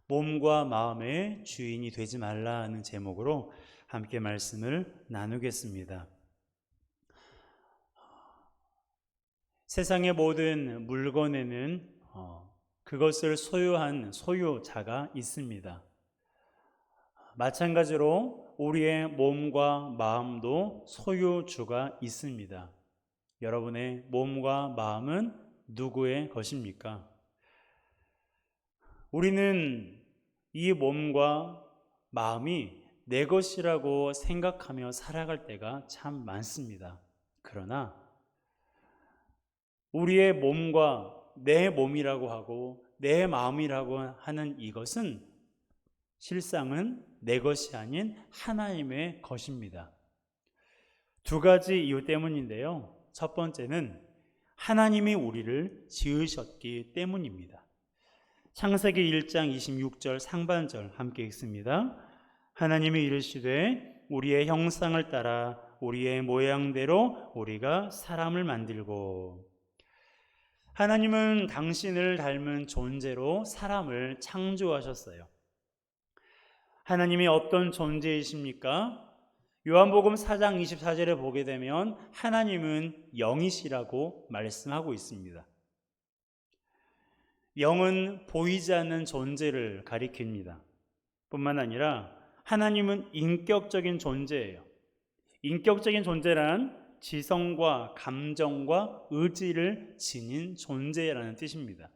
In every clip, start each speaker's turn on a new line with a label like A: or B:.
A: 몸과 마음의 주인이 되지 말라는 제목으로 함께 말씀을 나누겠습니다. 세상의 모든 물건에는 그것을 소유한 소유자가 있습니다. 마찬가지로 우리의 몸과 마음도 소유주가 있습니다. 여러분의 몸과 마음은 누구의 것입니까? 우리는 이 몸과 마음이 내 것이라고 생각하며 살아갈 때가 참 많습니다. 그러나 우리의 몸과 내 몸이라고 하고 내 마음이라고 하는 이것은 실상은 내 것이 아닌 하나님의 것입니다. 두 가지 이유 때문인데요. 첫 번째는 하나님이 우리를 지으셨기 때문입니다. 창세기 1장 26절 상반절 함께 읽습니다. 하나님이 이르시되 우리의 형상을 따라 우리의 모양대로 우리가 사람을 만들고. 하나님은 당신을 닮은 존재로 사람을 창조하셨어요. 하나님이 어떤 존재이십니까? 요한복음 4장 24절에 보게 되면 하나님은 영이시라고 말씀하고 있습니다. 영은 보이지 않는 존재를 가리킵니다. 뿐만 아니라 하나님은 인격적인 존재예요. 인격적인 존재란 지성과 감정과 의지를 지닌 존재라는 뜻입니다.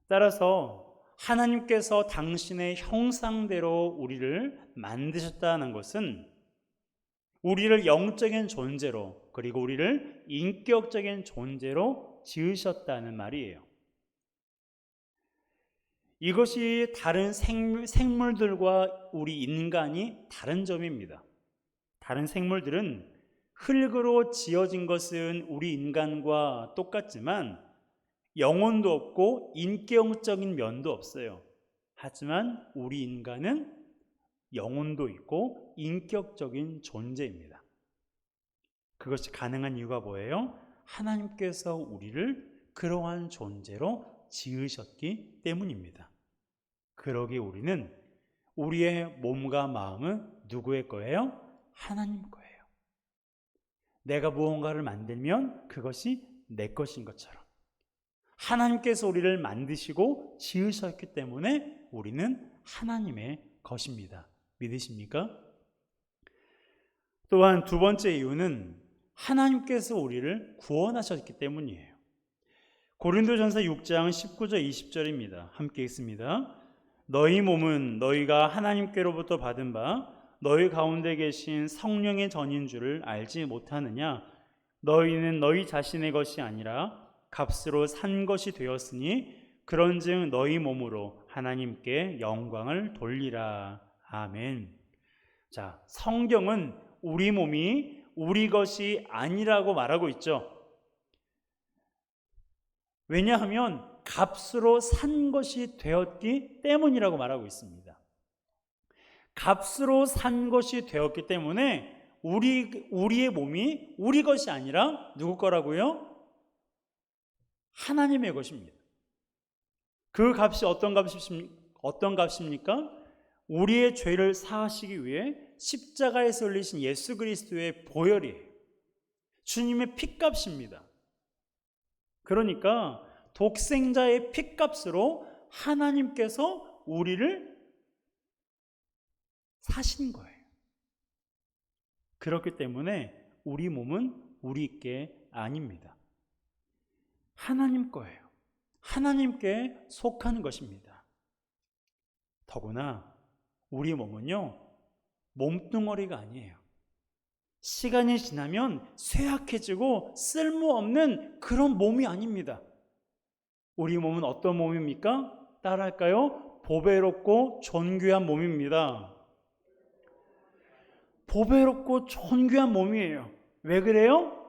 A: 따라서 하나님께서 당신의 형상대로 우리를 만드셨다는 것은 우리를 영적인 존재로 그리고 우리를 인격적인 존재로 지으셨다는 말이에요. 이것이 다른 생물들과 우리 인간이 다른 점입니다. 다른 생물들은 흙으로 지어진 것은 우리 인간과 똑같지만 영혼도 없고 인격적인 면도 없어요. 하지만 우리 인간은 영혼도 있고 인격적인 존재입니다. 그것이 가능한 이유가 뭐예요? 하나님께서 우리를 그러한 존재로 지으셨기 때문입니다. 그러기에 우리는 우리의 몸과 마음은 누구의 거예요? 하나님 거예요. 내가 무언가를 만들면 그것이 내 것인 것처럼 하나님께서 우리를 만드시고 지으셨기 때문에 우리는 하나님의 것입니다. 믿으십니까? 또한 두 번째 이유는 하나님께서 우리를 구원하셨기 때문이에요. 고린도전서 6장 19절 20절입니다. 함께 읽습니다. 너희 몸은 너희가 하나님께로부터 받은 바 너희 가운데 계신 성령의 전인 줄을 알지 못하느냐? 너희는 너희 자신의 것이 아니라 값으로 산 것이 되었으니 그런즉 너희 몸으로 하나님께 영광을 돌리라. 아멘. 자, 성경은 우리 몸이 우리 것이 아니라고 말하고 있죠. 왜냐하면 값으로 산 것이 되었기 때문이라고 말하고 있습니다. 값으로 산 것이 되었기 때문에 우리의 몸이 우리 것이 아니라 누구 거라고요? 하나님의 것입니다. 그 값이 어떤 값입니까? 우리의 죄를 사하시기 위해 십자가에서 흘리신 예수 그리스도의 보혈이에요. 주님의 피값입니다. 그러니까 독생자의 피값으로 하나님께서 우리를 사신 거예요. 그렇기 때문에 우리 몸은 우리 게 아닙니다. 하나님 거예요. 하나님께 속하는 것입니다. 더구나 우리 몸은요, 몸뚱어리가 아니에요. 시간이 지나면 쇠약해지고 쓸모없는 그런 몸이 아닙니다. 우리 몸은 어떤 몸입니까? 따라할까요? 보배롭고 존귀한 몸입니다. 보배롭고 존귀한 몸이에요. 왜 그래요?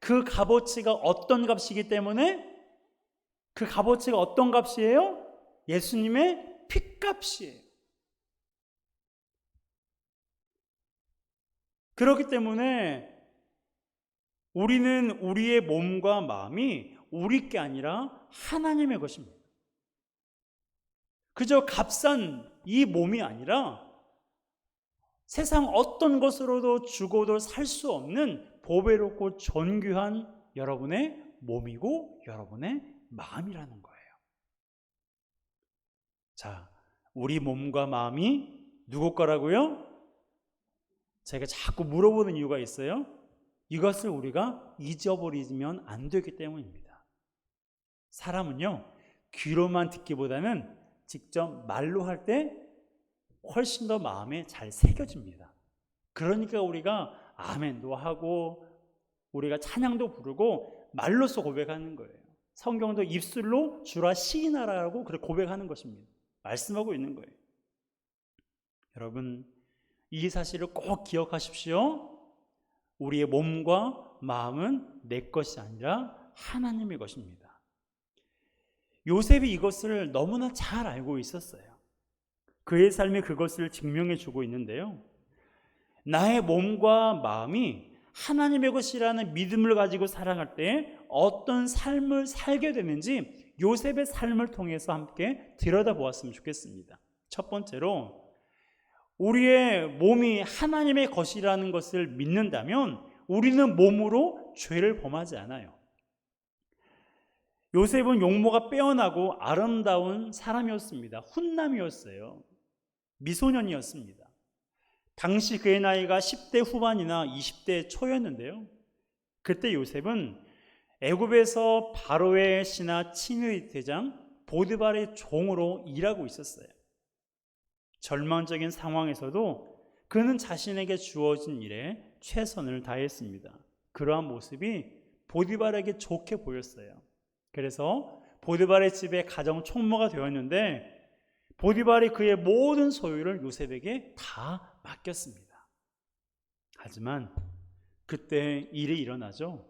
A: 그 값어치가 어떤 값이기 때문에 그 값어치가 어떤 값이에요? 예수님의 피값이에요. 그렇기 때문에 우리는 우리의 몸과 마음이 우리 게 아니라 하나님의 것입니다. 그저 값싼 이 몸이 아니라 세상 어떤 것으로도 주고도 살 수 없는 보배롭고 존귀한 여러분의 몸이고 여러분의 마음이라는 거예요. 자, 우리 몸과 마음이 누구 거라고요? 제가 자꾸 물어보는 이유가 있어요. 이것을 우리가 잊어버리면 안 되기 때문입니다. 사람은요, 귀로만 듣기보다는 직접 말로 할 때 훨씬 더 마음에 잘 새겨집니다. 그러니까 우리가 아멘도 하고 우리가 찬양도 부르고 말로써 고백하는 거예요. 성경도 입술로 주라 시인하라고 그렇게 고백하는 것입니다. 말씀하고 있는 거예요. 여러분, 이 사실을 꼭 기억하십시오. 우리의 몸과 마음은 내 것이 아니라 하나님의 것입니다. 요셉이 이것을 너무나 잘 알고 있었어요. 그의 삶이 그것을 증명해 주고 있는데요. 나의 몸과 마음이 하나님의 것이라는 믿음을 가지고 살아갈 때 어떤 삶을 살게 되는지 요셉의 삶을 통해서 함께 들여다보았으면 좋겠습니다. 첫 번째로, 우리의 몸이 하나님의 것이라는 것을 믿는다면 우리는 몸으로 죄를 범하지 않아요. 요셉은 용모가 빼어나고 아름다운 사람이었습니다. 훈남이었어요. 미소년이었습니다. 당시 그의 나이가 10대 후반이나 20대 초였는데요. 그때 요셉은 애굽에서 바로의 신하 친위 대장 보디발의 종으로 일하고 있었어요. 절망적인 상황에서도 그는 자신에게 주어진 일에 최선을 다했습니다. 그러한 모습이 보디발에게 좋게 보였어요. 그래서 보디발의 집에 가정 총무가 되었는데 보디발이 그의 모든 소유를 요셉에게 다 맡겼습니다. 하지만 그때 일이 일어나죠.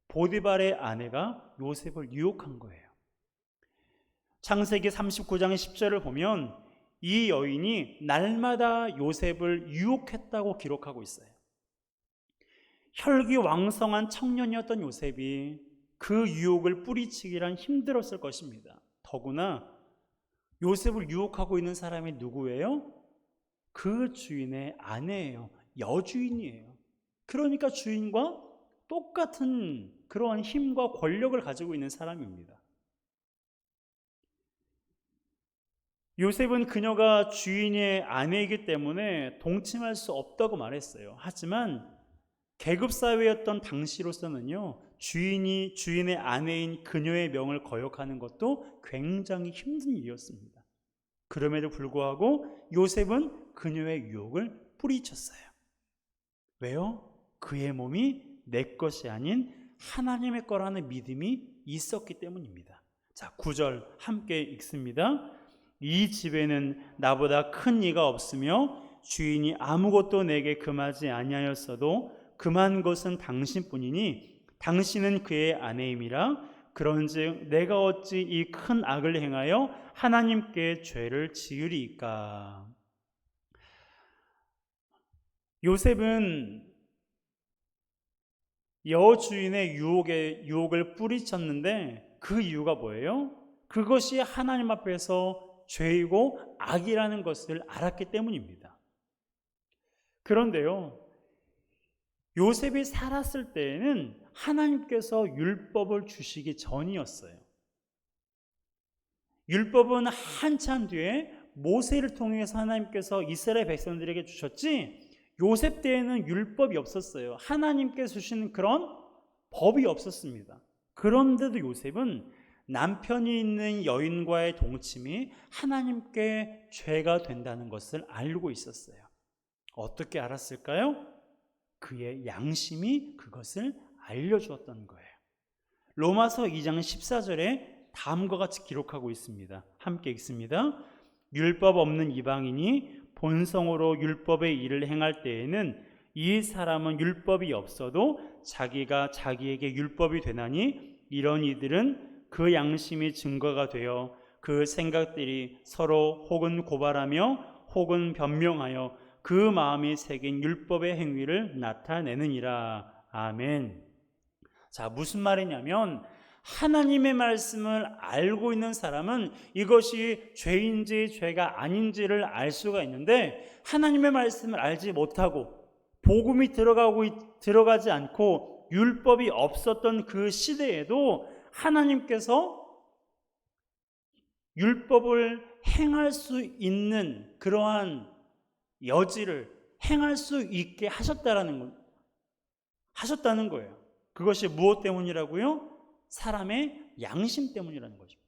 A: 보디발의 아내가 요셉을 유혹한 거예요. 창세기 39장 10절을 보면 이 여인이 날마다 요셉을 유혹했다고 기록하고 있어요. 혈기왕성한 청년이었던 요셉이 그 유혹을 뿌리치기란 힘들었을 것입니다. 더구나 요셉을 유혹하고 있는 사람이 누구예요? 그 주인의 아내예요. 여주인이에요. 그러니까 주인과 똑같은 그러한 힘과 권력을 가지고 있는 사람입니다. 요셉은 그녀가 주인의 아내이기 때문에 동침할 수 없다고 말했어요. 하지만 계급사회였던 당시로서는요, 주인의 아내인 그녀의 명을 거역하는 것도 굉장히 힘든 일이었습니다. 그럼에도 불구하고 요셉은 그녀의 유혹을 뿌리쳤어요. 왜요? 그의 몸이 내 것이 아닌 하나님의 거라는 믿음이 있었기 때문입니다. 자, 9절 함께 읽습니다. 이 집에는 나보다 큰 이가 없으며 주인이 아무것도 내게 금하지 아니하였어도 금한 것은 당신뿐이니 당신은 그의 아내임이라. 그런즉 내가 어찌 이 큰 악을 행하여 하나님께 죄를 지으리이까. 요셉은 여주인의 유혹을 뿌리쳤는데 그 이유가 뭐예요? 그것이 하나님 앞에서 죄이고 악이라는 것을 알았기 때문입니다. 그런데요, 요셉이 살았을 때에는 하나님께서 율법을 주시기 전이었어요. 율법은 한참 뒤에 모세를 통해서 하나님께서 이스라엘 백성들에게 주셨지, 요셉 때에는 율법이 없었어요. 하나님께서 주시는 그런 법이 없었습니다. 그런데도 요셉은 남편이 있는 여인과의 동침이 하나님께 죄가 된다는 것을 알고 있었어요. 어떻게 알았을까요? 그의 양심이 그것을 알려주었던 거예요. 로마서 2장 14절에 다음과 같이 기록하고 있습니다. 함께 읽습니다. 율법 없는 이방인이 본성으로 율법의 일을 행할 때에는 이 사람은 율법이 없어도 자기가 자기에게 율법이 되나니 이런 이들은 그 양심이 증거가 되어 그 생각들이 서로 혹은 고발하며 혹은 변명하여 그 마음이 새긴 율법의 행위를 나타내느니라. 아멘. 자, 무슨 말이냐면 하나님의 말씀을 알고 있는 사람은 이것이 죄인지 죄가 아닌지를 알 수가 있는데, 하나님의 말씀을 알지 못하고 복음이 들어가지 않고 율법이 없었던 그 시대에도 하나님께서 율법을 행할 수 있는 그러한 여지를 행할 수 있게 하셨다는 거예요. 그것이 무엇 때문이라고요? 사람의 양심 때문이라는 것입니다.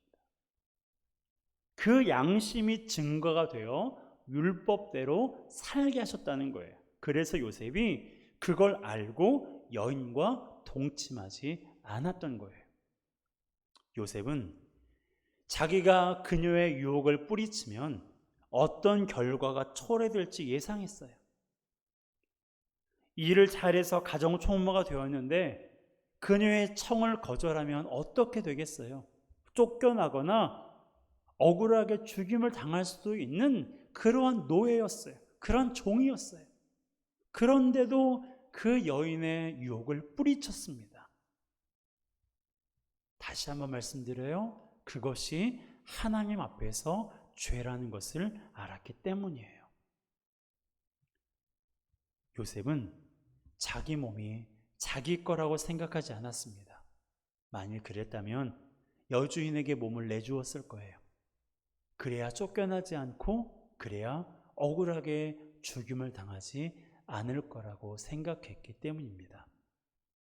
A: 그 양심이 증거가 되어 율법대로 살게 하셨다는 거예요. 그래서 요셉이 그걸 알고 여인과 동침하지 않았던 거예요. 요셉은 자기가 그녀의 유혹을 뿌리치면 어떤 결과가 초래될지 예상했어요. 일을 잘해서 가정 총무가 되었는데 그녀의 청을 거절하면 어떻게 되겠어요? 쫓겨나거나 억울하게 죽임을 당할 수도 있는 그러한 노예였어요. 그런 종이었어요. 그런데도 그 여인의 유혹을 뿌리쳤습니다. 다시 한번 말씀드려요. 그것이 하나님 앞에서 죄라는 것을 알았기 때문이에요. 요셉은 자기 몸이 자기 거라고 생각하지 않았습니다. 만일 그랬다면 여주인에게 몸을 내주었을 거예요. 그래야 쫓겨나지 않고, 그래야 억울하게 죽임을 당하지 않을 거라고 생각했기 때문입니다.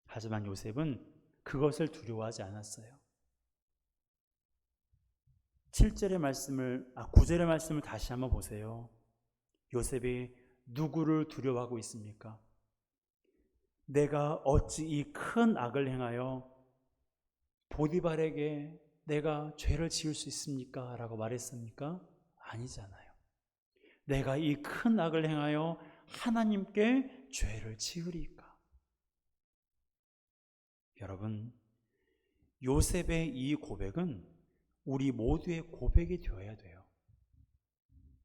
A: 하지만 요셉은 그것을 두려워하지 않았어요. 9절의 말씀을 다시 한번 보세요. 요셉이 누구를 두려워하고 있습니까? 내가 어찌 이 큰 악을 행하여 보디발에게 내가 죄를 지을 수 있습니까? 라고 말했습니까? 아니잖아요. 내가 이 큰 악을 행하여 하나님께 죄를 지으리까? 여러분, 요셉의 이 고백은 우리 모두의 고백이 되어야 돼요.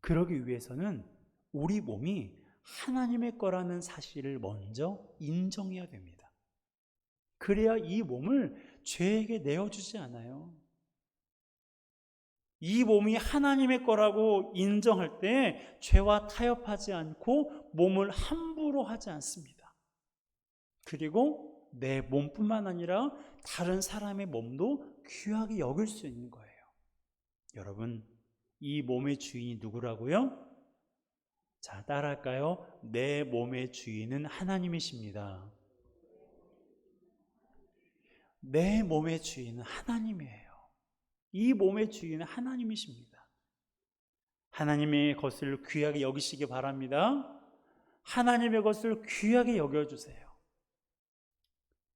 A: 그러기 위해서는 우리 몸이 하나님의 거라는 사실을 먼저 인정해야 됩니다. 그래야 이 몸을 죄에게 내어주지 않아요. 이 몸이 하나님의 거라고 인정할 때 죄와 타협하지 않고 몸을 함부로 하지 않습니다. 그리고 내 몸뿐만 아니라 다른 사람의 몸도 귀하게 여길 수 있는 거예요. 여러분, 이 몸의 주인이 누구라고요? 자, 따라할까요? 내 몸의 주인은 하나님이십니다. 내 몸의 주인은 하나님이에요. 이 몸의 주인은 하나님이십니다. 하나님의 것을 귀하게 여기시기 바랍니다. 하나님의 것을 귀하게 여겨주세요.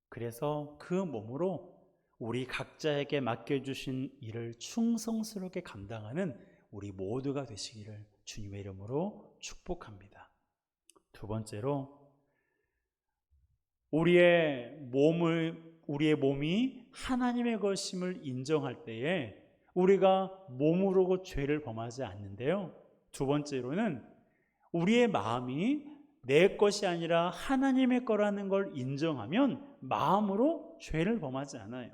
A: 그래서 그 몸으로 우리 각자에게 맡겨주신 일을 충성스럽게 감당하는 우리 모두가 되시기를 주님의 이름으로 축복합니다. 두 번째로, 우리의 몸이 하나님의 것임을 인정할 때에 우리가 몸으로 죄를 범하지 않는데요. 두 번째로는 우리의 마음이 내 것이 아니라 하나님의 거라는 걸 인정하면 마음으로 죄를 범하지 않아요.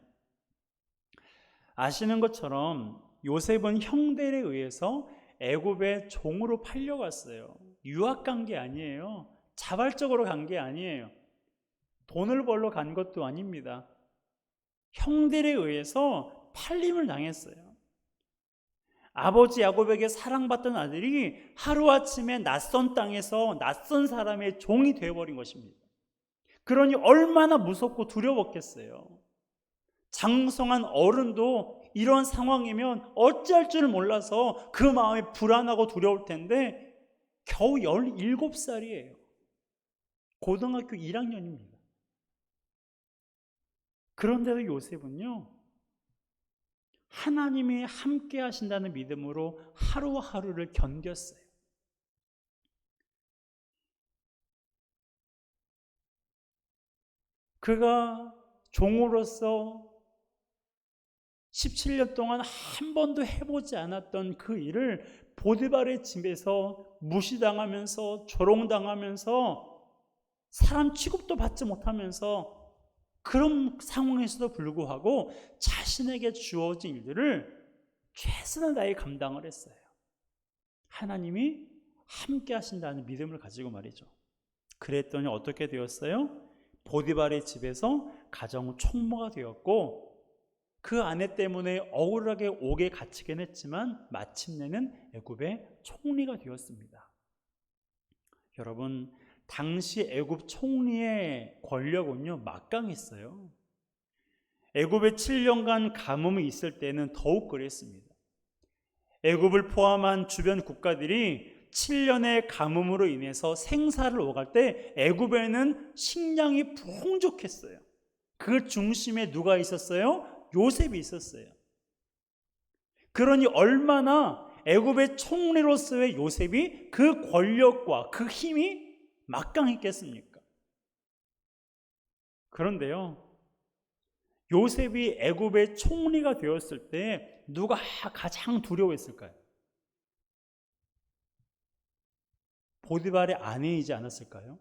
A: 아시는 것처럼 요셉은 형들에 의해서 애굽의 종으로 팔려갔어요. 유학 간 게 아니에요. 자발적으로 간 게 아니에요. 돈을 벌러 간 것도 아닙니다. 형들에 의해서 팔림을 당했어요. 아버지 야곱에게 사랑받던 아들이 하루아침에 낯선 땅에서 낯선 사람의 종이 되어버린 것입니다. 그러니 얼마나 무섭고 두려웠겠어요. 장성한 어른도 이런 상황이면 어찌할 줄 몰라서 그 마음이 불안하고 두려울 텐데 겨우 17살이에요. 고등학교 1학년입니다. 그런데도 요셉은요, 하나님이 함께 하신다는 믿음으로 하루하루를 견뎠어요. 그가 종으로서 17년 동안 한 번도 해보지 않았던 그 일을 보디발의 집에서 무시당하면서 조롱당하면서 사람 취급도 받지 못하면서 그런 상황에서도 불구하고 자신에게 주어진 일들을 최선을 다해 감당을 했어요. 하나님이 함께 하신다는 믿음을 가지고 말이죠. 그랬더니 어떻게 되었어요? 보디발의 집에서 가정 총무가 되었고, 그 아내 때문에 억울하게 옥에 갇히긴 했지만 마침내는 애굽의 총리가 되었습니다. 여러분, 당시 애굽 총리의 권력은요 막강했어요. 애굽에 7년간 가뭄이 있을 때는 더욱 그랬습니다. 애굽을 포함한 주변 국가들이 7년의 가뭄으로 인해서 생사를 오갈 때 애굽에는 식량이 풍족했어요. 그 중심에 누가 있었어요? 요셉이 있었어요. 그러니 얼마나 애굽의 총리로서의 요셉이 그 권력과 그 힘이 막강했겠습니까? 그런데요, 요셉이 애굽의 총리가 되었을 때 누가 가장 두려워했을까요? 보디발의 아내이지 않았을까요?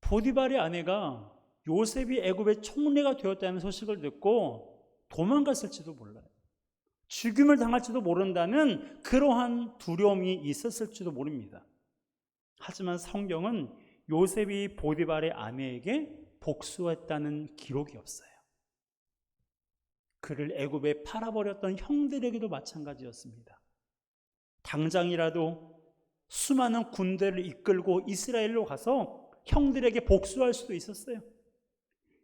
A: 보디발의 아내가 요셉이 애굽의 총리가 되었다는 소식을 듣고 도망갔을지도 몰라요. 죽임을 당할지도 모른다는 그러한 두려움이 있었을지도 모릅니다. 하지만 성경은 요셉이 보디발의 아내에게 복수했다는 기록이 없어요. 그를 애굽에 팔아버렸던 형들에게도 마찬가지였습니다. 당장이라도 수많은 군대를 이끌고 이스라엘로 가서 형들에게 복수할 수도 있었어요.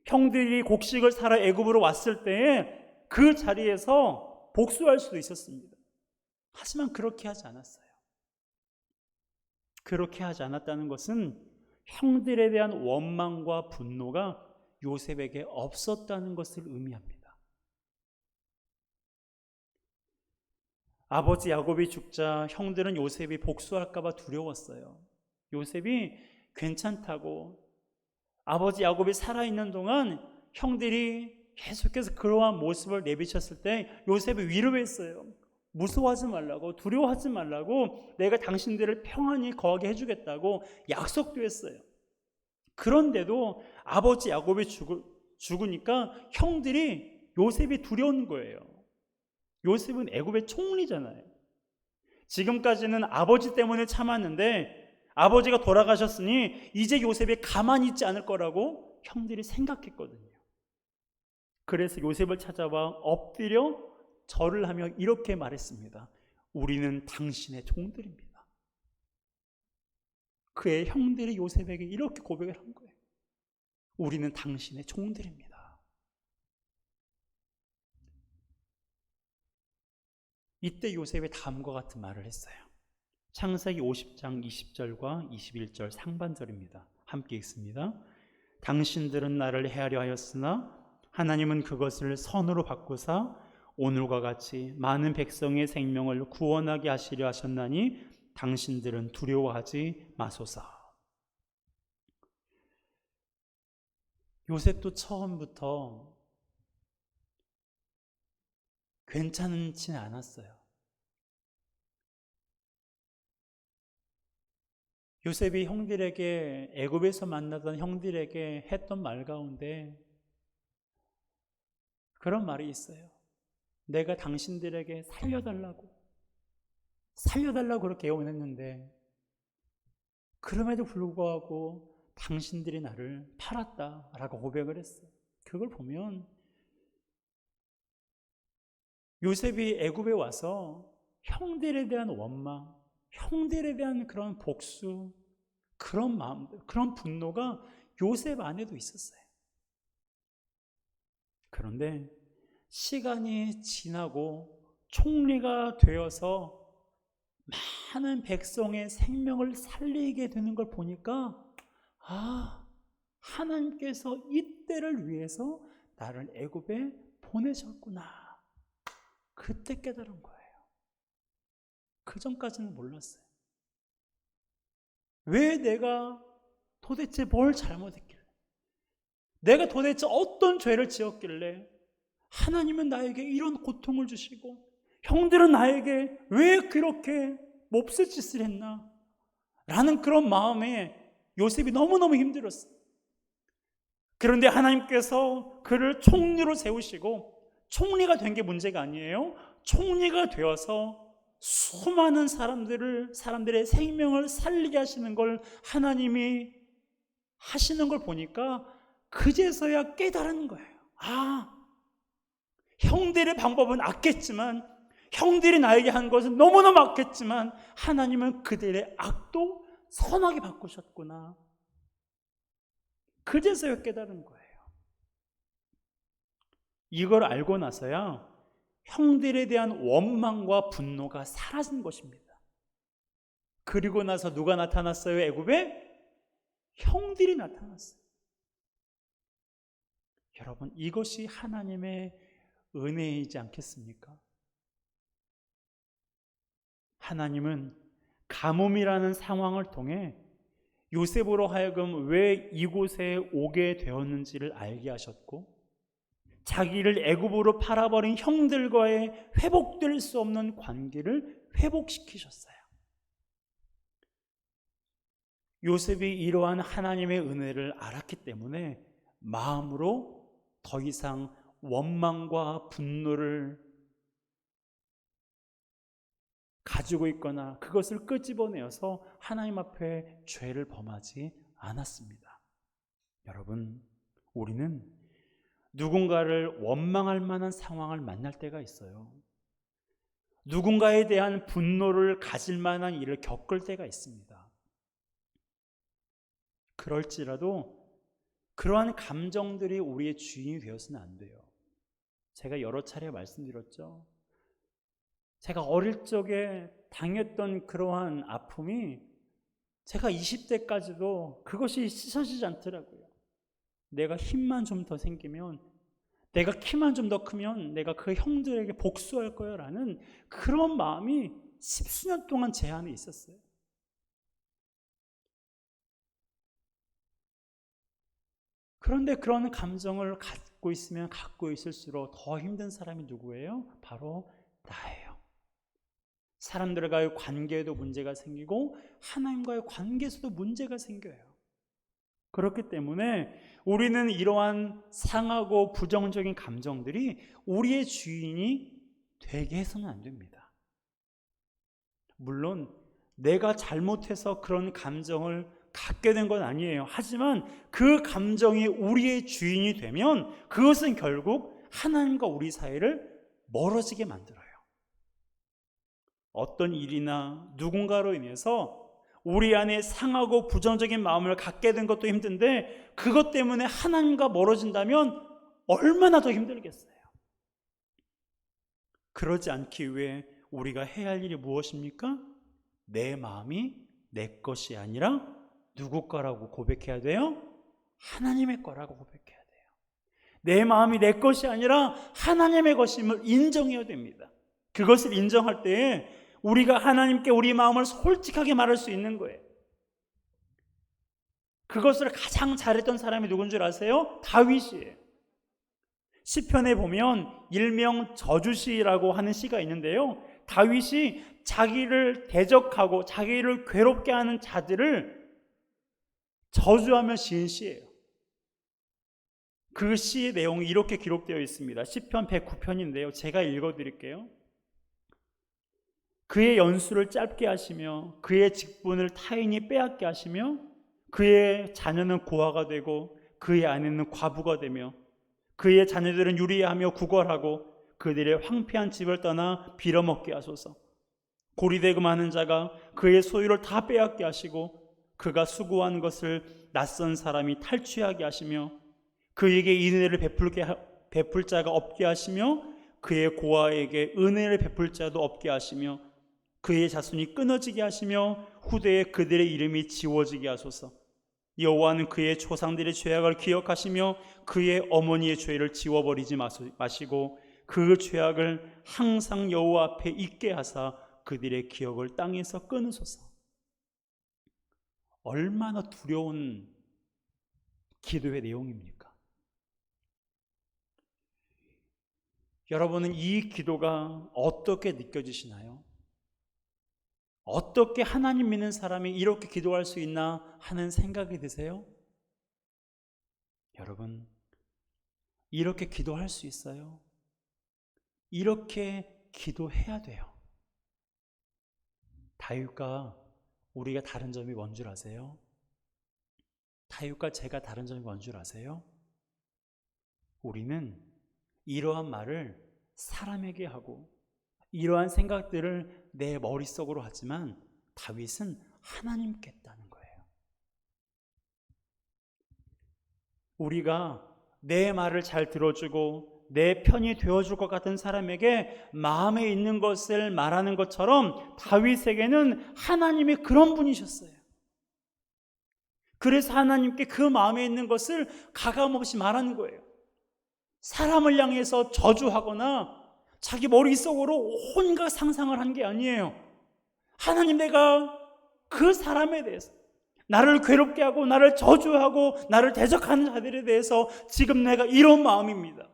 A: 형들이 곡식을 사러 애굽으로 왔을 때에 그 자리에서 복수할 수도 있었습니다. 하지만 그렇게 하지 않았어요. 그렇게 하지 않았다는 것은 형들에 대한 원망과 분노가 요셉에게 없었다는 것을 의미합니다. 아버지 야곱이 죽자 형들은 요셉이 복수할까 봐 두려웠어요. 요셉이 괜찮다고, 아버지 야곱이 살아있는 동안 형들이 계속해서 그러한 모습을 내비쳤을 때 요셉이 위로했어요. 무서워하지 말라고, 두려워하지 말라고, 내가 당신들을 평안히 거하게 해주겠다고 약속도 했어요. 그런데도 아버지 야곱이 죽으니까 형들이 요셉이 두려운 거예요. 요셉은 애굽의 총리잖아요. 지금까지는 아버지 때문에 참았는데 아버지가 돌아가셨으니 이제 요셉이 가만히 있지 않을 거라고 형들이 생각했거든요. 그래서 요셉을 찾아와 엎드려 절을 하며 이렇게 말했습니다. 우리는 당신의 종들입니다. 그의 형들이 요셉에게 이렇게 고백을 한 거예요. 우리는 당신의 종들입니다. 이때 요셉이 다음과 같은 말을 했어요. 창세기 50장 20절과 21절 상반절입니다. 함께 읽습니다. 당신들은 나를 해하려 하였으나 하나님은 그것을 선으로 바꾸사 오늘과 같이 많은 백성의 생명을 구원하게 하시려 하셨나니 당신들은 두려워하지 마소서. 요셉도 처음부터 괜찮지는 않았어요. 요셉이 형들에게, 애굽에서 만나던 형들에게 했던 말 가운데 그런 말이 있어요. 내가 당신들에게 살려달라고 그렇게 애원했는데 그럼에도 불구하고 당신들이 나를 팔았다라고 고백을 했어요. 그걸 보면 요셉이 애굽에 와서 형들에 대한 원망, 형들에 대한 그런 복수, 그런 마음들, 그런 분노가 요셉 안에도 있었어요. 그런데 시간이 지나고 총리가 되어서 많은 백성의 생명을 살리게 되는 걸 보니까 하나님께서 이때를 위해서 나를 애굽에 보내셨구나. 그때 깨달은 거예요. 그 전까지는 몰랐어요. 왜 내가 도대체 뭘 잘못했길래, 내가 도대체 어떤 죄를 지었길래 하나님은 나에게 이런 고통을 주시고 형들은 나에게 왜 그렇게 몹쓸 짓을 했나 라는 그런 마음에 요셉이 너무너무 힘들었어요. 그런데 하나님께서 그를 총리로 세우시고, 총리가 된 게 문제가 아니에요. 총리가 되어서 수많은 사람들의 생명을 살리게 하시는 걸 하나님이 하시는 걸 보니까 그제서야 깨달은 거예요. 아, 형들의 방법은 악했지만, 형들이 나에게 한 것은 너무너무 악했지만 하나님은 그들의 악도 선하게 바꾸셨구나. 그제서야 깨달은 거예요. 이걸 알고 나서야 형들에 대한 원망과 분노가 사라진 것입니다. 그리고 나서 누가 나타났어요? 애굽에 형들이 나타났어요. 여러분, 이것이 하나님의 은혜이지 않겠습니까? 하나님은 가뭄이라는 상황을 통해 요셉으로 하여금 왜 이곳에 오게 되었는지를 알게 하셨고, 자기를 애굽으로 팔아버린 형들과의 회복될 수 없는 관계를 회복시키셨어요. 요셉이 이러한 하나님의 은혜를 알았기 때문에 마음으로 더 이상 원망과 분노를 가지고 있거나 그것을 끄집어내어서 하나님 앞에 죄를 범하지 않았습니다. 여러분, 우리는 누군가를 원망할 만한 상황을 만날 때가 있어요. 누군가에 대한 분노를 가질 만한 일을 겪을 때가 있습니다. 그럴지라도 그러한 감정들이 우리의 주인이 되어서는 안 돼요. 제가 여러 차례 말씀드렸죠. 제가 어릴 적에 당했던 그러한 아픔이 제가 20대까지도 그것이 씻어지지 않더라고요. 내가 힘만 좀 더 생기면, 내가 키만 좀 더 크면 내가 그 형들에게 복수할 거야 라는 그런 마음이 10수년 동안 제 안에 있었어요. 그런데 그런 감정을 갖고 있으면 갖고 있을수록 더 힘든 사람이 누구예요? 바로 나예요. 사람들과의 관계에도 문제가 생기고 하나님과의 관계에서도 문제가 생겨요. 그렇기 때문에 우리는 이러한 상하고 부정적인 감정들이 우리의 주인이 되게 해서는 안 됩니다. 물론 내가 잘못해서 그런 감정을 갖게 된 건 아니에요. 하지만 그 감정이 우리의 주인이 되면 그것은 결국 하나님과 우리 사이를 멀어지게 만들어요. 어떤 일이나 누군가로 인해서 우리 안에 상하고 부정적인 마음을 갖게 된 것도 힘든데, 그것 때문에 하나님과 멀어진다면 얼마나 더 힘들겠어요. 그러지 않기 위해 우리가 해야 할 일이 무엇입니까? 내 마음이 내 것이 아니라 누구 거라고 고백해야 돼요? 하나님의 거라고 고백해야 돼요. 내 마음이 내 것이 아니라 하나님의 것임을 인정해야 됩니다. 그것을 인정할 때에 우리가 하나님께 우리 마음을 솔직하게 말할 수 있는 거예요. 그것을 가장 잘했던 사람이 누군 줄 아세요? 다윗이에요. 시편에 보면 일명 저주시라고 하는 시가 있는데요, 다윗이 자기를 대적하고 자기를 괴롭게 하는 자들을 저주하며 지은 시예요. 그 시의 내용이 이렇게 기록되어 있습니다. 시편 109편인데요 제가 읽어드릴게요. 그의 연수를 짧게 하시며 그의 직분을 타인이 빼앗게 하시며 그의 자녀는 고아가 되고 그의 아내는 과부가 되며 그의 자녀들은 유리하며 구걸하고 그들의 황폐한 집을 떠나 빌어먹게 하소서. 고리대금하는 자가 그의 소유를 다 빼앗게 하시고 그가 수고한 것을 낯선 사람이 탈취하게 하시며 그에게 인애를 베풀 자가 없게 하시며 그의 고아에게 은혜를 베풀 자도 없게 하시며 그의 자손이 끊어지게 하시며 후대에 그들의 이름이 지워지게 하소서. 여호와는 그의 조상들의 죄악을 기억하시며 그의 어머니의 죄를 지워버리지 마시고 그 죄악을 항상 여호와 앞에 있게 하사 그들의 기억을 땅에서 끊으소서. 얼마나 두려운 기도의 내용입니까? 여러분은 이 기도가 어떻게 느껴지시나요? 어떻게 하나님 믿는 사람이 이렇게 기도할 수 있나 하는 생각이 드세요? 여러분, 이렇게 기도할 수 있어요. 이렇게 기도해야 돼요. 다윗과 우리가 다른 점이 뭔 줄 아세요? 다윗과 제가 다른 점이 뭔 줄 아세요? 우리는 이러한 말을 사람에게 하고 이러한 생각들을 내 머릿속으로 하지만 다윗은 하나님께 했다는 거예요. 우리가 내 말을 잘 들어주고 내 편이 되어줄 것 같은 사람에게 마음에 있는 것을 말하는 것처럼 다윗에게는 하나님이 그런 분이셨어요. 그래서 하나님께 그 마음에 있는 것을 가감없이 말하는 거예요. 사람을 향해서 저주하거나 자기 머릿속으로 온갖 상상을 한 게 아니에요. 하나님, 내가 그 사람에 대해서 나를 괴롭게 하고 나를 저주하고 나를 대적하는 자들에 대해서 지금 내가 이런 마음입니다.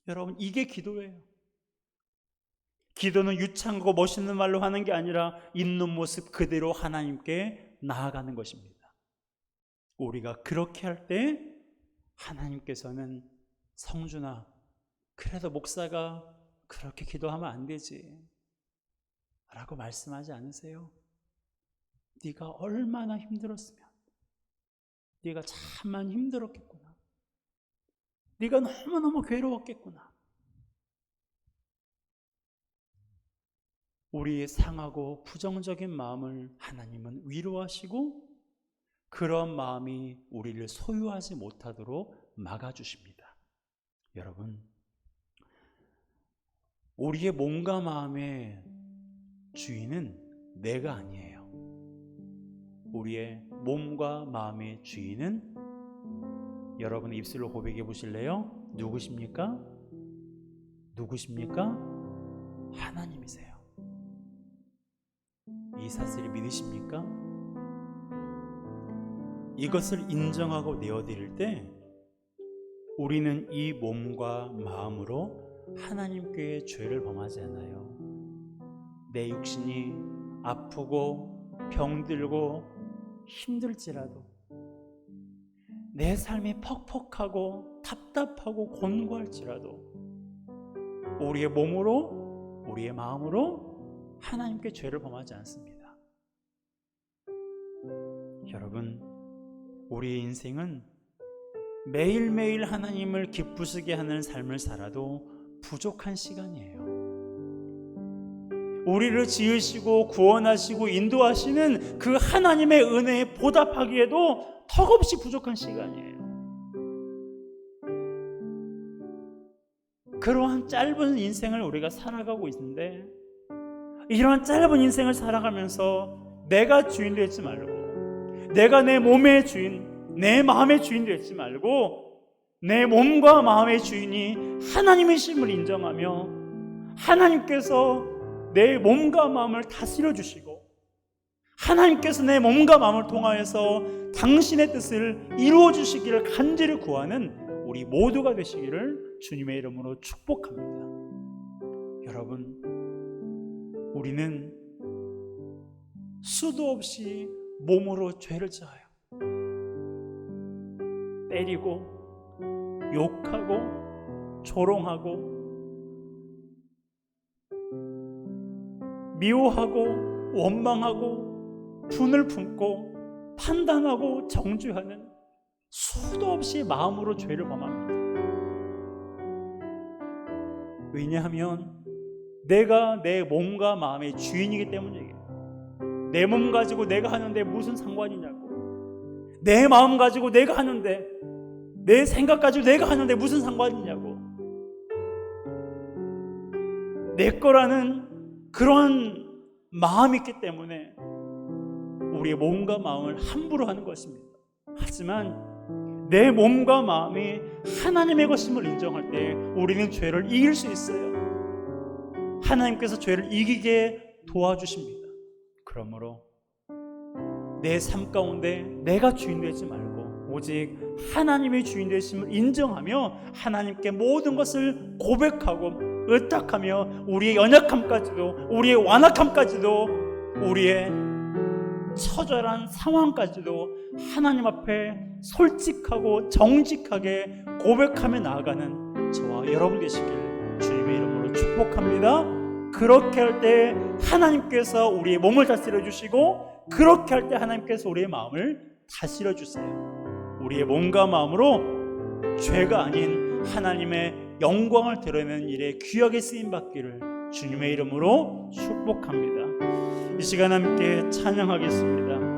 A: 여러분, 이게 기도예요. 기도는 유창하고 멋있는 말로 하는 게 아니라 있는 모습 그대로 하나님께 나아가는 것입니다. 우리가 그렇게 할 때 하나님께서는 성준아, 그래도 목사가 그렇게 기도하면 안 되지 라고 말씀하지 않으세요? 네가 얼마나 힘들었으면, 네가 참만 힘들었겠구나, 네가 너무너무 괴로웠겠구나. 우리의 상하고 부정적인 마음을 하나님은 위로하시고 그런 마음이 우리를 소유하지 못하도록 막아주십니다. 여러분, 우리의 몸과 마음의 주인은 내가 아니에요. 우리의 몸과 마음의 주인은 여러분 입술로 고백해 보실래요? 누구십니까? 누구십니까? 하나님이세요. 이 사실을 믿으십니까? 이것을 인정하고 내어드릴 때 우리는 이 몸과 마음으로 하나님께 죄를 범하지 않아요. 내 육신이 아프고 병들고 힘들지라도, 내 삶이 퍽퍽하고 답답하고 곤고할지라도 우리의 몸으로, 우리의 마음으로 하나님께 죄를 범하지 않습니다. 여러분, 우리의 인생은 매일매일 하나님을 기쁘시게 하는 삶을 살아도 부족한 시간이에요. 우리를 지으시고 구원하시고 인도하시는 그 하나님의 은혜에 보답하기에도 턱없이 부족한 시간이에요. 그러한 짧은 인생을 우리가 살아가고 있는데, 이러한 짧은 인생을 살아가면서 내가 주인 되지 말고, 내가 내 몸의 주인, 내 마음의 주인 되지 말고, 내 몸과 마음의 주인이 하나님이심을 인정하며 하나님께서 내 몸과 마음을 다스려 주시고 하나님께서 내 몸과 마음을 통하여서 당신의 뜻을 이루어 주시기를 간절히 구하는 우리 모두가 되시기를 주님의 이름으로 축복합니다. 여러분, 우리는 수도 없이 몸으로 죄를 지어요. 때리고 욕하고 조롱하고 미워하고 원망하고 분을 품고 판단하고 정죄하는 수도 없이 마음으로 죄를 범합니다. 왜냐하면 내가 내 몸과 마음의 주인이기 때문이에요. 내 몸 가지고 내가 하는데 무슨 상관이냐고, 내 마음 가지고 내가 하는데, 내 생각 가지고 내가 하는데 무슨 상관이냐고, 내 거라는 그런 마음이 있기 때문에 우리의 몸과 마음을 함부로 하는 것입니다. 하지만 내 몸과 마음이 하나님의 것임을 인정할 때 우리는 죄를 이길 수 있어요. 하나님께서 죄를 이기게 도와주십니다. 그러므로 내 삶 가운데 내가 주인 되지 말고 오직 하나님의 주인 되심을 인정하며 하나님께 모든 것을 고백하고 의탁하며 우리의 연약함까지도, 우리의 완악함까지도, 우리의 처절한 상황까지도 하나님 앞에 솔직하고 정직하게 고백하며 나아가는 저와 여러분 되시길 주님의 이름으로 축복합니다. 그렇게 할 때 하나님께서 우리의 몸을 다스려 주시고, 그렇게 할 때 하나님께서 우리의 마음을 다스려 주세요. 우리의 몸과 마음으로 죄가 아닌 하나님의 영광을 드러내는 일에 귀하게 쓰임 받기를 주님의 이름으로 축복합니다. 이 시간 함께 찬양하겠습니다.